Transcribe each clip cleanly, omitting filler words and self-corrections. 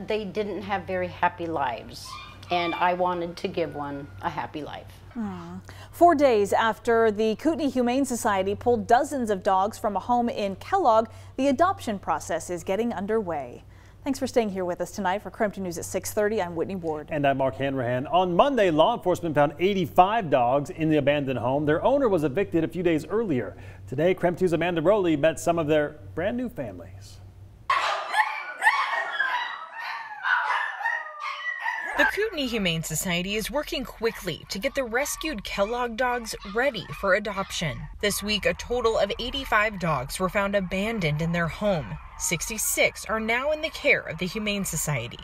They didn't have very happy lives, and I wanted to give one a happy life. 4 days after the Kootenai Humane Society pulled dozens of dogs from a home in Kellogg, the adoption process is getting underway. Thanks for staying here with us tonight. For KREM 2 News at 6:30, I'm Whitney Ward. And I'm Mark Hanrahan. On Monday, law enforcement found 85 dogs in the abandoned home. Their owner was evicted a few days earlier. Today, KREM 2's Amanda Rowley met some of their brand new families. The Kootenai Humane Society is working quickly to get the rescued Kellogg dogs ready for adoption. This week, a total of 85 dogs were found abandoned in their home. 66 are now in the care of the Humane Society.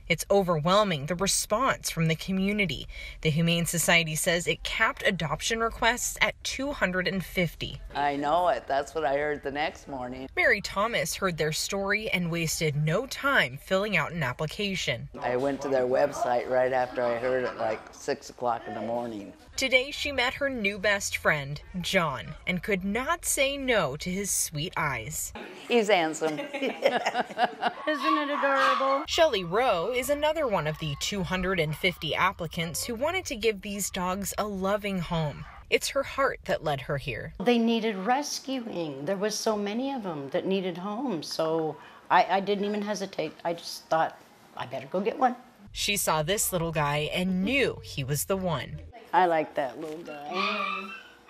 It's overwhelming, the response from the community. The Humane Society says it capped adoption requests at 250. I know it. That's what I heard the next morning. Mary Thomas heard their story and wasted no time filling out an application. I went to their website right after I heard it, like 6 o'clock in the morning. Today, she met her new best friend, John, and could not say no to his sweet eyes. He's handsome. Isn't it adorable? Shelley Rowe is another one of the 250 applicants who wanted to give these dogs a loving home. It's her heart that led her here. They needed rescuing. There was so many of them that needed homes, so I didn't even hesitate. I just thought, I better go get one. She saw this little guy and knew he was the one. I like that little guy.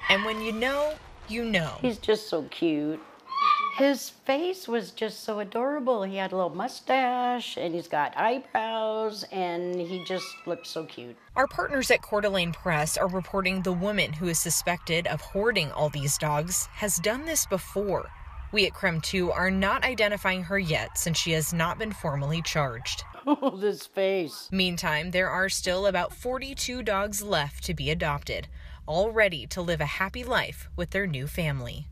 And when you know, you know. He's just so cute. His face was just so adorable. He had a little mustache and he's got eyebrows and he just looked so cute. Our partners at Coeur d'Alene Press are reporting the woman who is suspected of hoarding all these dogs has done this before. We at KREM 2 are not identifying her yet since she has not been formally charged. Oh, this face. Meantime, there are still about 42 dogs left to be adopted, all ready to live a happy life with their new family.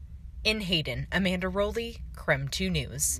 In Hayden, Amanda Rowley, KREM 2 News.